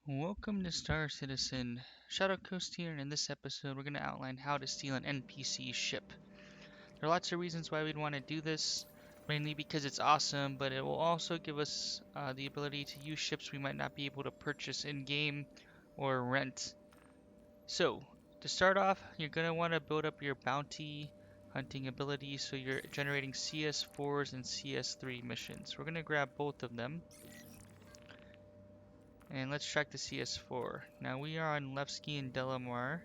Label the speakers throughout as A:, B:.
A: Welcome to Star Citizen. Shadowcoast here, and in this episode we're going to outline how to steal an NPC ship. There are lots of reasons why we'd want to do this, mainly because it's awesome, but it will also give us the ability to use ships we might not be able to purchase in-game or rent. So, to start off, you're going to want to build up your bounty hunting ability so you're generating CS4s and CS3 missions. We're going to grab both of them. And let's track the CS4. Now we are on Levski and Delamar.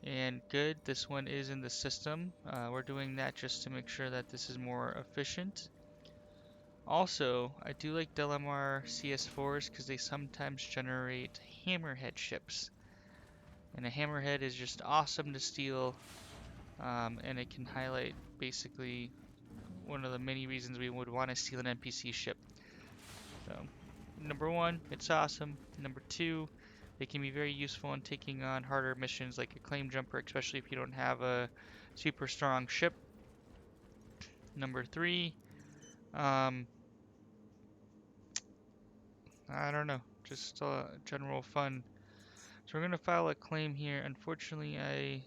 A: And good, this one is in the system. We're doing that just to make sure that this is more efficient. Also, I do like Delamar CS4s because they sometimes generate Hammerhead ships. And a Hammerhead is just awesome to steal, and it can highlight basically one of the many reasons we would want to steal an NPC ship. So, number one, it's awesome. Number two, they can be very useful in taking on harder missions like a claim jumper, especially if you don't have a super strong ship. Number three, um, I don't know, just general fun. So we're gonna file a claim here. Unfortunately, I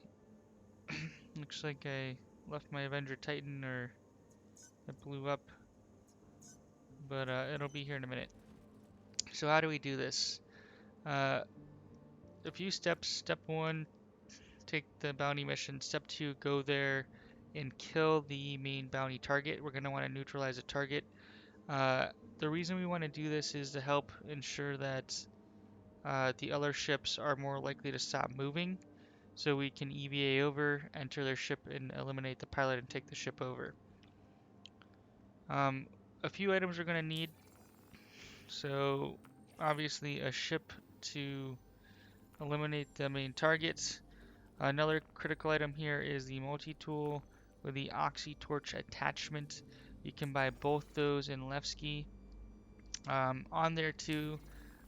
A: looks like I left my Avenger Titan or it blew up, but it'll be here in a minute. So how do we do this? Uh, a few steps. Step one, take the bounty mission. Step two, go there and kill the main bounty target. We're going to want to neutralize a target. The reason we want to do this is to help ensure that the other ships are more likely to stop moving. So we can EVA over, enter their ship, and eliminate the pilot and take the ship over. Um, a few items we're going to need. So obviously a ship to eliminate the main targets. Another critical item here is the multi-tool with the Oxy Torch attachment. You can buy both those in Levski. On there too,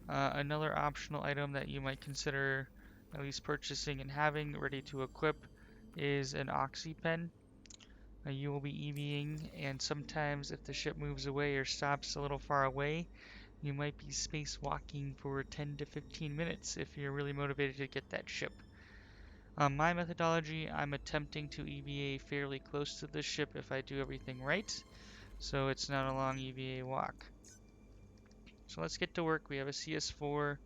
A: another optional item that you might consider at least purchasing and having ready to equip is an Oxy pen. You will be EVing, and sometimes if the ship moves away or stops a little far away, you might be spacewalking for 10 to 15 minutes if you're really motivated to get that ship. My methodology, I'm attempting to EVA fairly close to the ship if I do everything right, so it's not a long EVA walk. So let's get to work. We have a CS4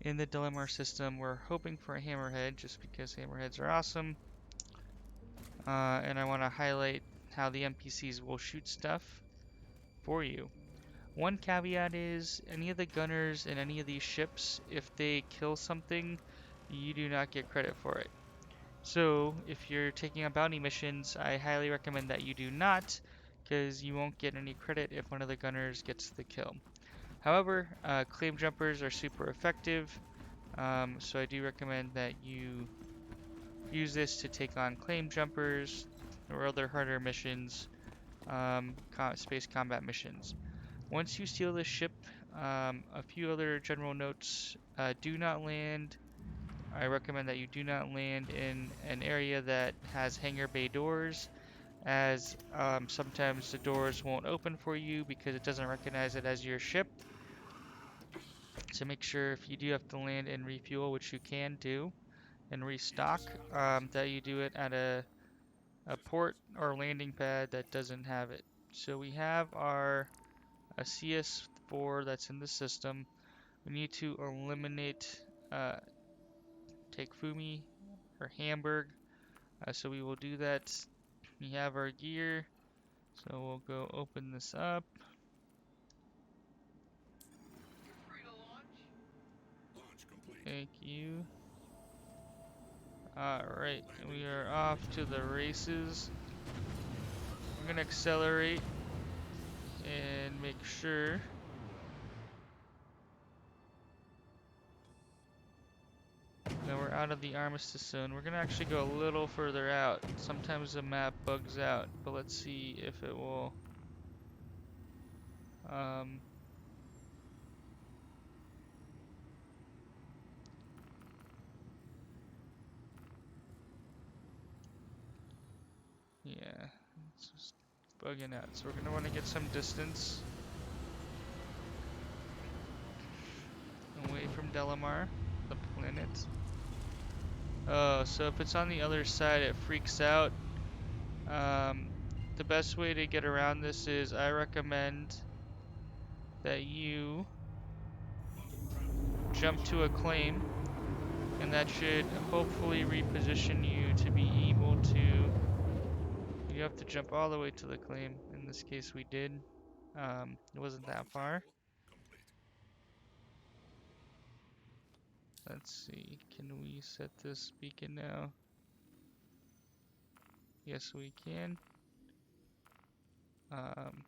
A: in the Delamar system. We're hoping for a Hammerhead just because Hammerheads are awesome. And I want to highlight how the NPCs will shoot stuff for you. One caveat is any of the gunners in any of these ships, if they kill something, you do not get credit for it. So, if you're taking on bounty missions, I highly recommend that you do not, because you won't get any credit if one of the gunners gets the kill. However, claim jumpers are super effective, so I do recommend that you use this to take on claim jumpers or other harder missions, space combat missions. Once you steal the ship, a few other general notes. Do not land. I recommend that you do not land in an area that has hangar bay doors, as sometimes the doors won't open for you because it doesn't recognize it as your ship. So make sure if you do have to land and refuel, which you can do, and restock, that you do it at a port or landing pad that doesn't have it. So we have our CS4 that's in the system. We need to eliminate, take Fumi or Hamburg. So we will do that. We have our gear. So we'll go open this up. Thank you. Alright, we are off to the races. I'm gonna accelerate and make sure that we're out of the armistice zone. We're gonna actually go a little further out. Sometimes the map bugs out, but let's see if it will. Yeah, it's just bugging out. So we're gonna want to get some distance away Delamar, the planet. Oh, so if it's on the other side, it freaks out. Um, the best way to get around this is I recommend that you jump to a claim, and that should hopefully reposition you to be able to. You have to jump all the way to the claim. In this case, we did. It wasn't that far. Let's see. Can we set this beacon now? Yes, we can. Um,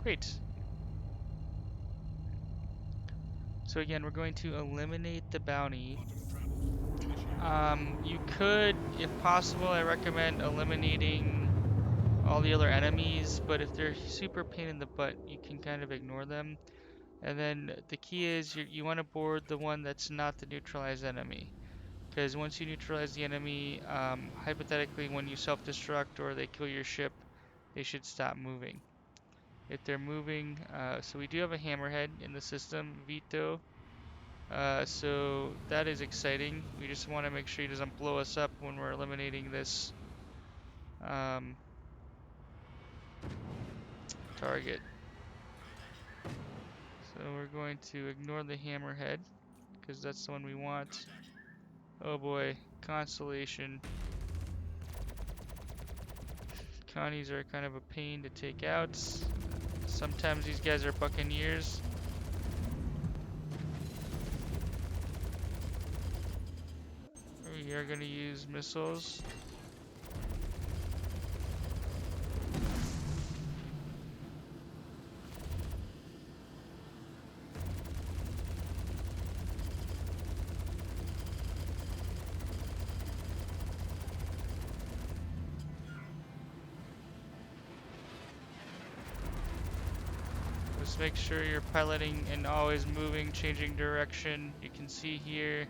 A: Great. So again, we're going to eliminate the bounty. You could, if possible, I recommend eliminating all the other enemies, but if they're super pain in the butt, you can kind of ignore them. And then the key is you want to board the one that's not the neutralized enemy. Because once you neutralize the enemy, hypothetically, when you self-destruct or they kill your ship, they should stop moving. If they're moving, so we do have a hammerhead in the system, Vito. So that is exciting. We just want to make sure he doesn't blow us up when we're eliminating this um, target. So we're going to ignore the hammerhead because that's the one we want. Oh boy, constellation. Connies are kind of a pain to take out. Sometimes these guys are buccaneers. We are going to use missiles. Just make sure you're piloting and always moving, changing direction. You can see here,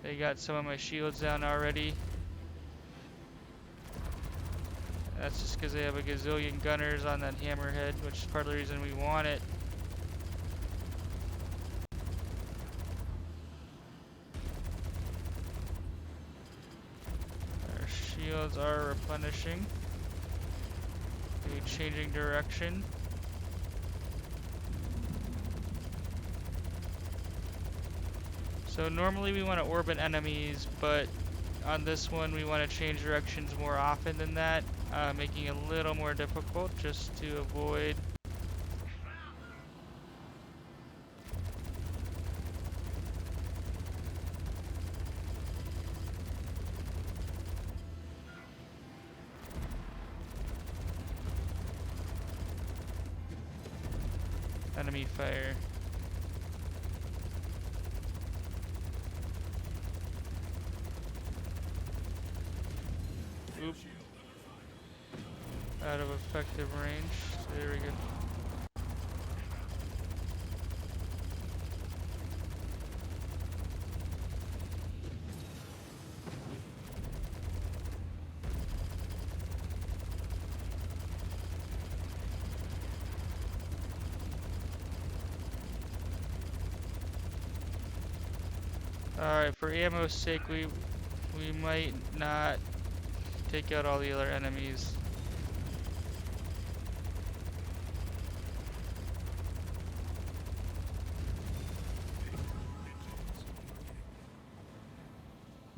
A: they got some of my shields down already. That's just because they have a gazillion gunners on that hammerhead, which is part of the reason we want it. Our shields are replenishing. We're changing direction. So normally we want to orbit enemies, but on this one we want to change directions more often than that, making it a little more difficult just to avoid enemy fire. Oop. Out of effective range. There we go. Alright, for ammo's sake, we might not take out all the other enemies.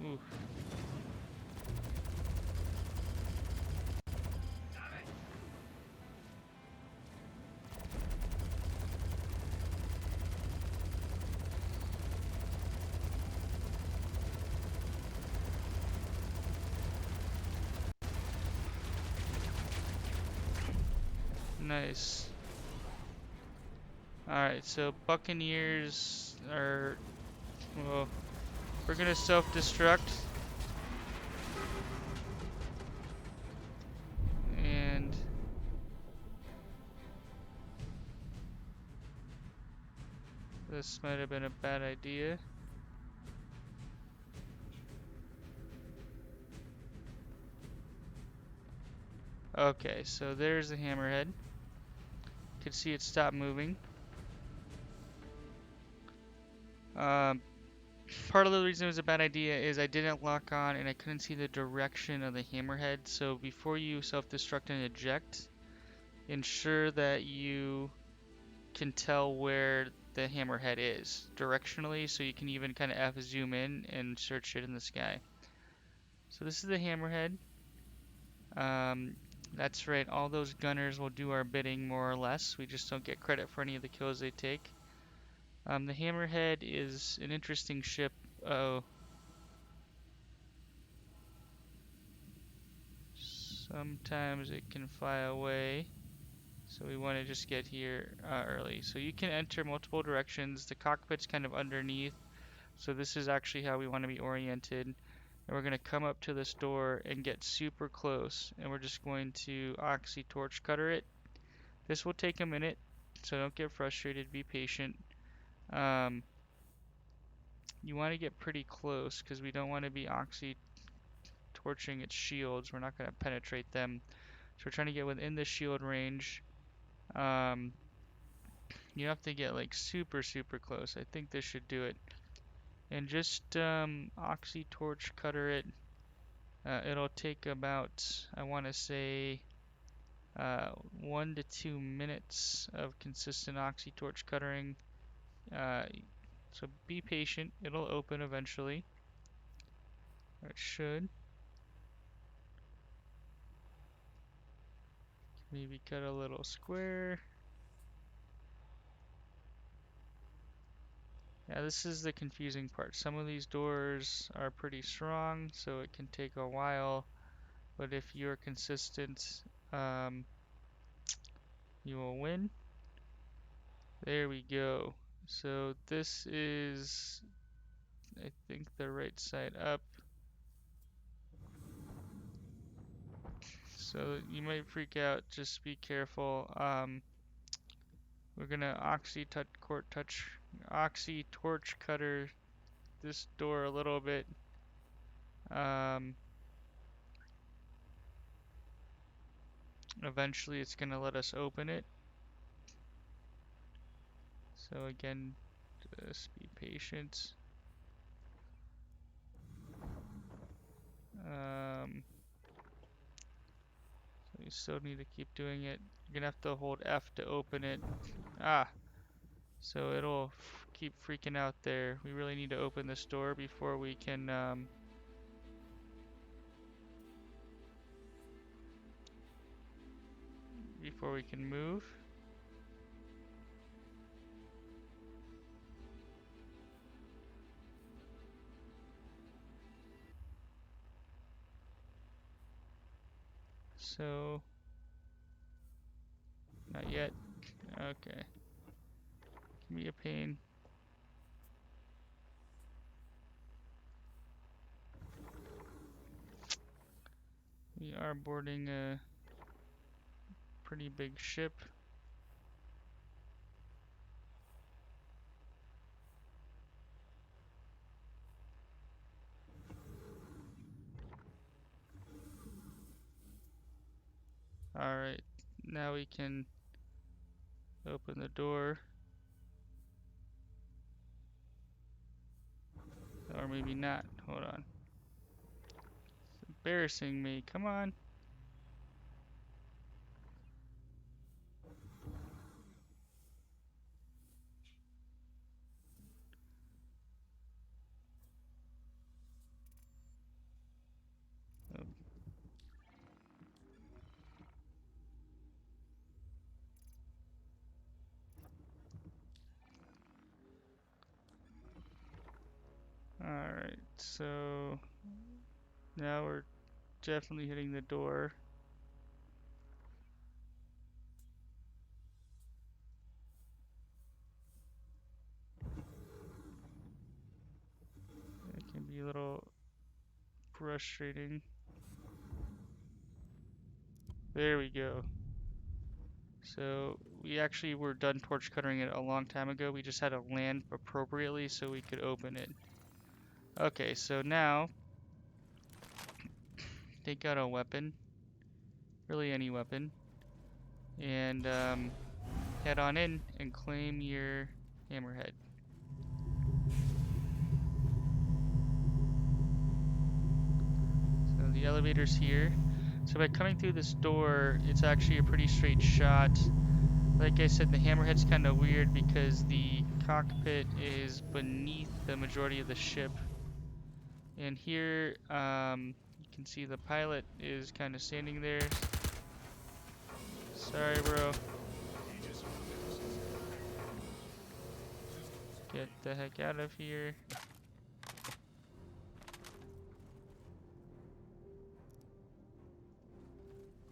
A: Oof. Nice. Alright, so Buccaneers are... Well, we're gonna self-destruct. And... this might have been a bad idea. Okay, so there's the hammerhead. You can see it stopped moving. Part of the reason it was a bad idea is I didn't lock on and I couldn't see the direction of the hammerhead. So before you self-destruct and eject, ensure that you can tell where the hammerhead is directionally, so you can even kind of zoom in and search it in the sky. So this is the hammerhead. That's right, all those gunners will do our bidding more or less. We just don't get credit for any of the kills they take. The hammerhead is an interesting ship. Oh, sometimes it can fly away. So we want to just get here early. So you can enter multiple directions. The cockpit's kind of underneath. So this is actually how we want to be oriented. And we're going to come up to this door and get super close. And we're just going to oxy torch cutter it. This will take a minute, so don't get frustrated. Be patient. You want to get pretty close because we don't want to be oxy torching its shields. We're not going to penetrate them. So we're trying to get within the shield range. You have to get like super close. I think this should do it. And just oxy torch cutter it. It'll take about, I want to say, 1 to 2 minutes of consistent oxy torch cuttering. So be patient. It'll open eventually. Or it should. Maybe cut a little square. Yeah, this is the confusing part. Some of these doors are pretty strong, so it can take a while. But if you're consistent, you will win. There we go. So this is, I think, the right side up. So you might freak out. Just be careful. We're gonna oxy torch cutter this door a little bit. Eventually it's gonna let us open it. So again, just be patient. So you still need to keep doing it. You're gonna have to hold F to open it. So it'll keep freaking out there. We really need to open this door before we can move. So not yet. Okay. Give me a pain. We are boarding a pretty big ship. Alright, now we can open the door. Or maybe not. Hold on. It's embarrassing me. Come on. Oh. Alright, so now we're definitely hitting the door. It can be a little frustrating. There we go. So we actually were done torch cuttering it a long time ago. We just had to land appropriately so we could open it. Okay, so now take out a weapon, really any weapon, and head on in and claim your hammerhead. The elevator's here. So by coming through this door, it's actually a pretty straight shot. Like I said, the hammerhead's kind of weird because the cockpit is beneath the majority of the ship. And here, you can see the pilot is kind of standing there. Sorry, bro. Get the heck out of here.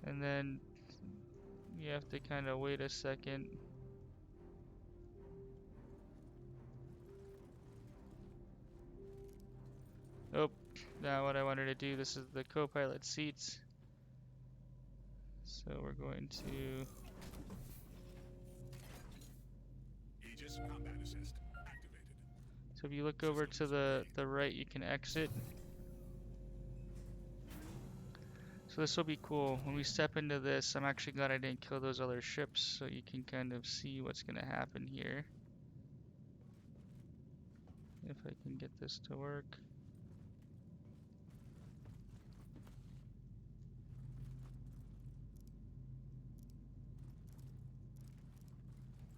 A: And then you have to kind of wait a second. Oh, not what I wanted to do. This is the co-pilot seats. So we're going to...
B: Aegis combat assist activated.
A: So if you look over to the right, you can exit. So this will be cool. When we step into this, I'm actually glad I didn't kill those other ships, so you can kind of see what's going to happen here. If I can get this to work.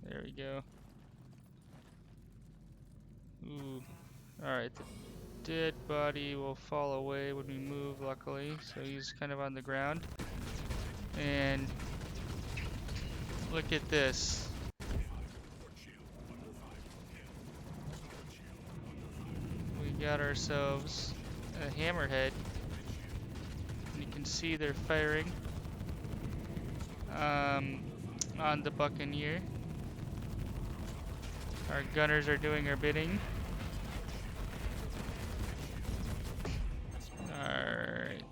A: There we go. Ooh. Alright, the dead body will fall away when we move, luckily. So he's kind of on the ground. And look at this. We got ourselves a hammerhead. And you can see they're firing on the Buccaneer. Our gunners are doing our bidding. Alright.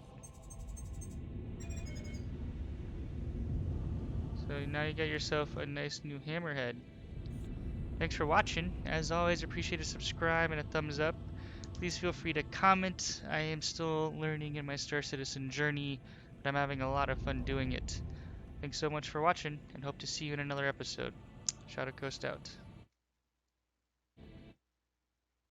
A: So now you got yourself a nice new hammerhead. Thanks for watching. As always, appreciate a subscribe and a thumbs up. Please feel free to comment. I am still learning in my Star Citizen journey, but I'm having a lot of fun doing it. Thanks so much for watching, and hope to see you in another episode. Shadowcoast out.